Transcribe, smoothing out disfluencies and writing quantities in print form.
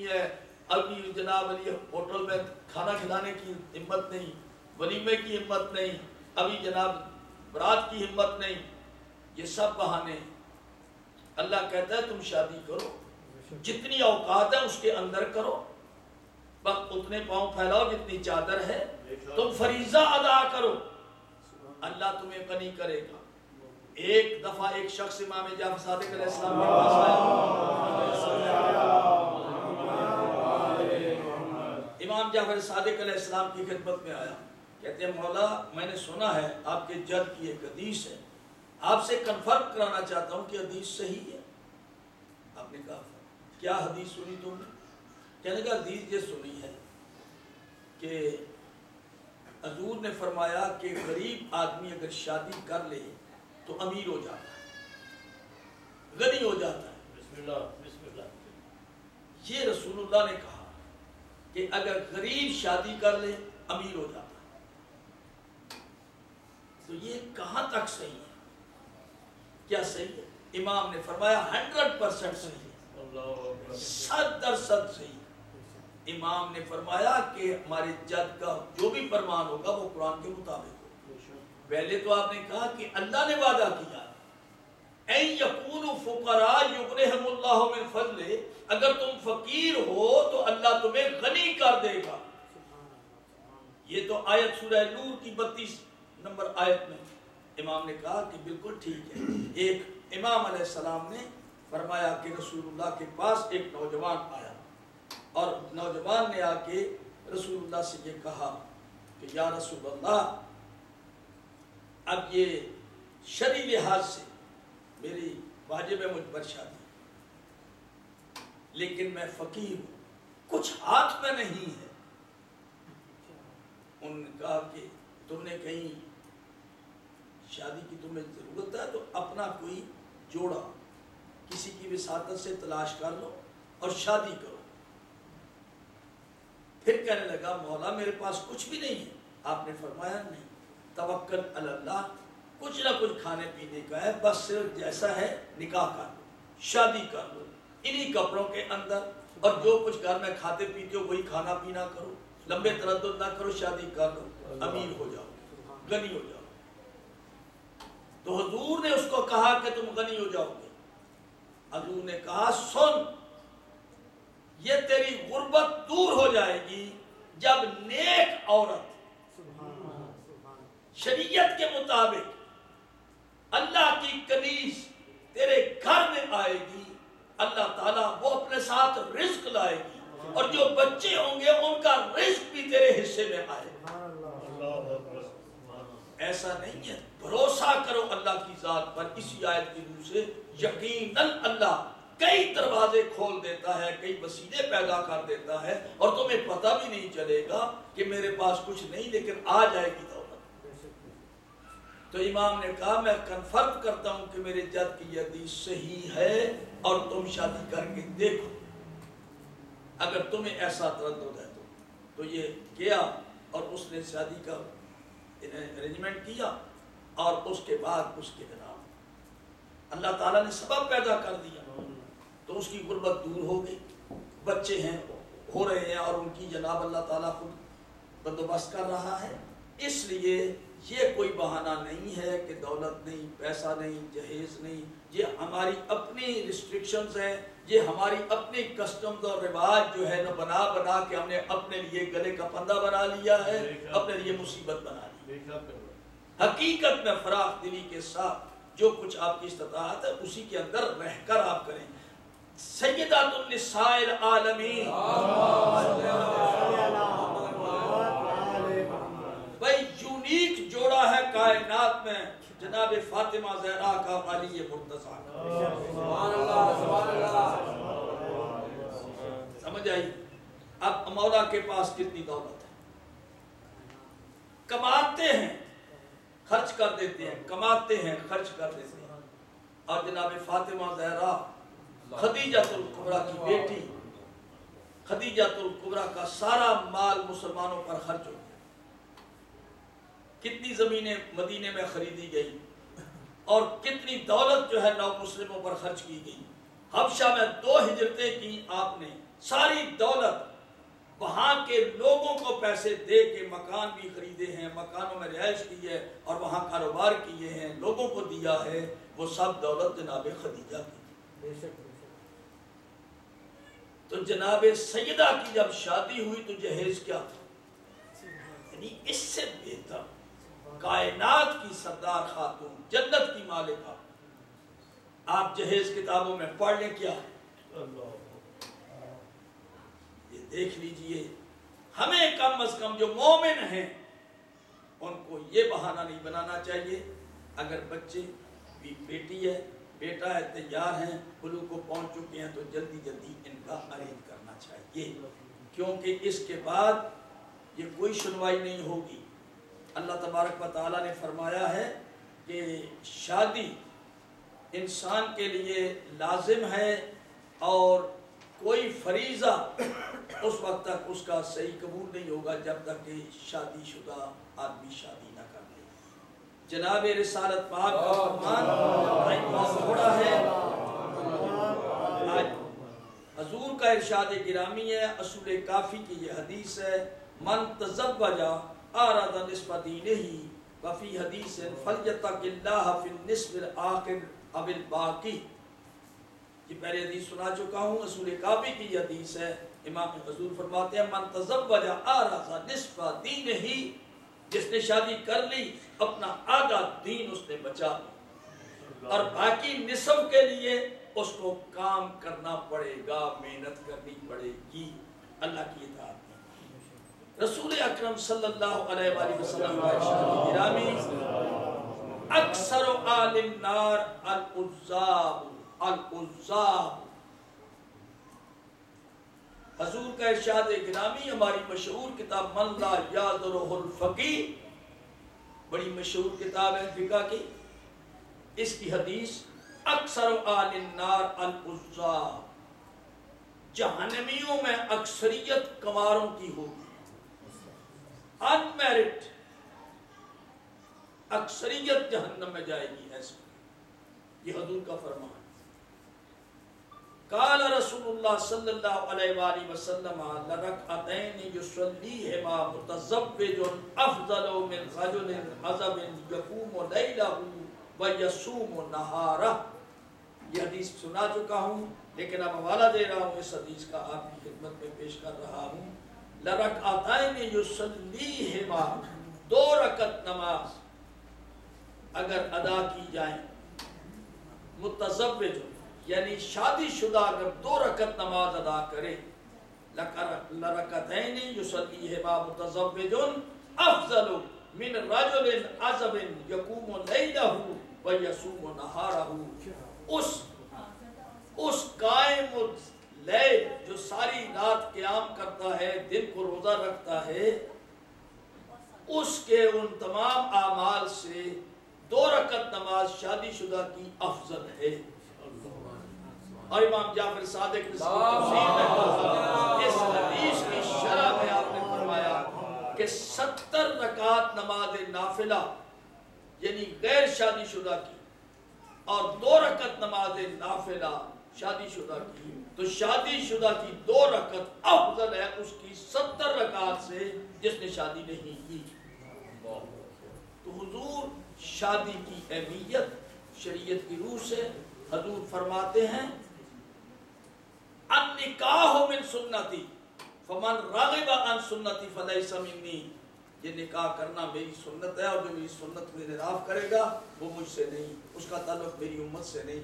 ہوئی ہے، ابھی جناب علی ہوٹل میں کھانا کھلانے کی ہمت نہیں، ولیمے کی ہمت نہیں، ابھی جناب برات کی ہمت نہیں، یہ سب بہانے۔ اللہ کہتا ہے تم شادی کرو، جتنی اوقات ہے اس کے اندر کرو، بس اتنے پاؤں پھیلاؤ جتنی چادر ہے، تم فریضہ ادا کرو، اللہ تمہیں غنی کرے گا۔ ایک دفعہ ایک شخص امام جعفر صادق علیہ السلام کے پاس آیا، امام جعفر صادق علیہ السلام کی خدمت میں آیا، کہتے ہیں مولا میں نے سنا ہے آپ کے جد کی ایک حدیث ہے، آپ سے کنفرم کرانا چاہتا ہوں کہ حدیث صحیح ہے۔ آپ نے کہا کیا حدیث سنی تم نے؟ کہنے کا حدیث یہ سنی ہے کہ حضور نے فرمایا کہ غریب آدمی اگر شادی کر لے تو امیر ہو جاتا ہے، غنی ہو جاتا ہے۔ بسم اللہ، یہ رسول اللہ نے کہا کہ اگر غریب شادی کر لے امیر ہو جاتا ہے، تو یہ کہاں تک صحیح ہے؟ کیا صحیح ہے؟ امام نے فرمایا 100% صحیح ہے، 100% صحیح ہے۔ امام نے فرمایا کہ ہمارے جد کا جو بھی فرمان ہوگا وہ قرآن کے مطابق ہوگا۔ پہلے تو آپ نے کہا کہ اللہ نے وعدہ کیا اَن یکونوا فقراء یغنیہم اللہ من فضلہ، اگر تم فقیر ہو تو اللہ تمہیں غنی کر دے گا۔ یہ تو آیت سورہ نور کی 32 نمبر آیت میں امام نے کہا کہ بالکل ٹھیک ہے۔ ایک امام علیہ السلام نے فرمایا کہ رسول اللہ کے پاس ایک نوجوان آیا، اور نوجوان نے آ کے رسول اللہ سے یہ کہا کہ یا رسول اللہ، اب یہ شرعی لحاظ سے میری واجب ہے مجھ پر شادی، لیکن میں فقیر ہوں، کچھ ہاتھ میں نہیں ہے۔ انہوں نے کہا کہ تم نے کہیں شادی کی تمہیں ضرورت ہے تو اپنا کوئی جوڑا کسی کی وساطت سے تلاش کر لو اور شادی کرو۔ پھر کہنے لگا مولا میرے پاس کچھ بھی نہیں ہے۔ آپ نے فرمایا نہیں، توکل علی اللہ، کچھ نہ کچھ کھانے پینے کا ہے، بس صرف جیسا ہے نکاح کر لو، شادی کر لو انہی کپڑوں کے اندر، اور جو کچھ گھر میں کھاتے پیتے ہو وہی کھانا پینا کرو، لمبے تردد نہ کرو، شادی کر لو، امیر ہو جاؤ، غنی ہو جاؤ۔ تو حضور نے اس کو کہا کہ تم غنی ہو جاؤ گے۔ حضور نے کہا سن، یہ تیری غربت دور ہو جائے گی جب نیک عورت شریعت کے مطابق اللہ کی کنیز تیرے گھر میں آئے گی، اللہ تعالیٰ وہ اپنے ساتھ رزق لائے گی، اور جو بچے ہوں گے ان کا رزق بھی تیرے حصے میں آئے گا۔ ایسا نہیں ہے، بھروسہ کرو اللہ کی ذات پر۔ اسی آیت کی روح سے یقیناً اللہ کئی دروازے کھول دیتا ہے، کئی وسیلے پیدا کر دیتا ہے، اور تمہیں پتہ بھی نہیں چلے گا کہ میرے پاس کچھ نہیں لیکن آ جائے گی دولت۔ تو امام نے کہا میں کنفرم کرتا ہوں کہ میرے جد کی یہ حدیث صحیح ہے، اور تم شادی کر کے دیکھو، اگر تمہیں ایسا تردد ہے تو یہ کیا، اور اس نے شادی کا ارینجمنٹ کیا، اور اس کے بعد اس کے جناب اللہ تعالیٰ نے سبب پیدا کر دیا، تو اس کی غربت دور ہو گئی، بچے ہیں ہو رہے ہیں، اور ان کی جناب اللہ تعالیٰ خود بندوبست کر رہا ہے۔ اس لیے یہ کوئی بہانہ نہیں ہے کہ دولت نہیں، پیسہ نہیں، جہیز نہیں، یہ ہماری اپنی ریسٹرکشنز ہیں، یہ ہماری اپنی کسٹمز اور رواج جو ہے نا بنا بنا کے ہم نے اپنے لیے گلے کا پندہ بنا لیا ہے، اپنے لیے مصیبت بنا لی۔ حقیقت میں فراخ دلی کے ساتھ جو کچھ آپ کی استطاعت ہے اسی کے اندر رہ کر آپ کریں۔ سیدات النساء العالمین، بھائی یونیک جوڑا ہے کائنات میں جناب فاطمہ زہرا کا اور علی مرتضیٰ کا۔ سمجھ آئی؟ اب مولا کے پاس کتنی دولت ہے، کماتے ہیں خرچ کر دیتے ہیں، کماتے ہیں خرچ کر دیتے ہیں، اور جناب فاطمہ زہرا خدیجۃ الکبریٰ کی بیٹی، خدیجۃ الکبریٰ کا سارا مال مسلمانوں پر خرچ ہو گیا۔ کتنی زمینیں مدینے میں خریدی گئی، اور کتنی دولت جو ہے نو مسلموں پر خرچ کی گئی۔ حبشہ میں 2 ہجرتیں کی آپ نے، ساری دولت وہاں کے لوگوں کو پیسے دے کے مکان بھی خریدے ہیں، مکانوں میں رہائش کی ہے اور وہاں کاروبار کیے ہیں، لوگوں کو دیا ہے، وہ سب دولت جناب خدیجہ کی۔ تو جناب سیدہ کی جب شادی ہوئی تو جہیز کیا تھا؟ یعنی اس سے بہتر کائنات کی سردار خاتون، جنت کی مالکہ، آپ جہیز کتابوں میں پڑھ لیں کیا ہے؟ یہ دیکھ لیجئے، ہمیں کم از کم جو مومن ہیں ان کو یہ بہانہ نہیں بنانا چاہیے۔ اگر بچے بھی بیٹی ہے بیٹا ہے تیار ہیں بلوغ کو پہنچ چکے ہیں تو جلدی جلدی ان کا ارینج کرنا چاہیے، کیونکہ اس کے بعد یہ کوئی سنوائی نہیں ہوگی۔ اللہ تبارک و تعالیٰ نے فرمایا ہے کہ شادی انسان کے لیے لازم ہے اور کوئی فریضہ اس وقت تک اس کا صحیح قبول نہیں ہوگا جب تک کہ شادی شدہ آدمی شادی نہ کر لے۔ جناب رسالت پاک کا فرمان تھوڑا ہے، آج حضور کا ارشاد گرامی ہے، اصول کافی کی یہ حدیث ہے، من تزوج آراد نصف دینہ وفی حدیث فلیتق اللہ فی النصف الآخر اب الباقی۔ یہ پہلے حدیث سنا چکا ہوں، اصول کافی کی یہ حدیث ہے، امام حضور فرماتے ہیں من تزوج آراد نصف دینہ، جس نے شادی کر لی اپنا آدھا دین اس نے بچا لی، اور باقی نصف کے لیے اس کو کام کرنا پڑے گا، محنت کرنی پڑے گی اللہ کی اطاعت میں۔ رسول اکرم صلی اللہ علیہ وآلہ وسلم کا ارشاد گرامی، اکثر آل النار العزاب العزاب۔ حضور کا ارشاد گرامی، ہماری مشہور کتاب من لا یادرہ الفقیہ، بڑی مشہور کتاب ہے فقہ کی، اس کی حدیث اکثر آل النار العزاب، جہنمیوں میں اکثریت کنواروں کی ہوگی، انمیرڈ اکثریت جہنم میں جائے گی، ایسا یہ حضور کا فرمان۔ قال رسول اللہ صلی اللہ علیہ وآلہ وسلم لرکعتین یصلیہما متزوج افضل من رجل عزب یقوم لیلہ ویصوم نہارہ۔ یہ حدیث سنا چکا ہوں لیکن اب حوالہ دے رہا ہوں اس حدیث کا، آپ کی خدمت میں پیش کر رہا ہوں۔ لرکعتین یصلیہما، 2 رکعت نماز اگر ادا کی جائیں، متزوج یعنی شادی شدہ اگر 2 رکعت نماز ادا کرے، لرکعتین یصلیہما متزوج افضل من رجل عزب یقوم لیلہ ویصوم نہارہ۔ اس قائم اللیل جو ساری رات قیام کرتا ہے، دن کو روزہ رکھتا ہے، اس کے ان تمام اعمال سے 2 رکعت نماز شادی شدہ کی افضل ہے۔ اور امام جعفر صادق اس حدیث کی شرح میں آپ نے فرمایا کہ 70 رکعت نماز نافلہ یعنی غیر شادی شدہ کی اور 2 رکعت نماز نافلہ شادی شدہ کی، تو شادی شدہ کی 2 رکعت افضل ہے اس کی 70 رکعت سے جس نے شادی نہیں کی۔ تو حضور شادی کی اہمیت شریعت کی روح سے حضور فرماتے ہیں النکاح من سنتی فمن راغب عن سنتی فلیس منی، یہ نکاح کرنا میری سنت ہے اور جو میری سنت کو انحراف کرے گا وہ مجھ سے نہیں، اس کا تعلق میری امت سے نہیں۔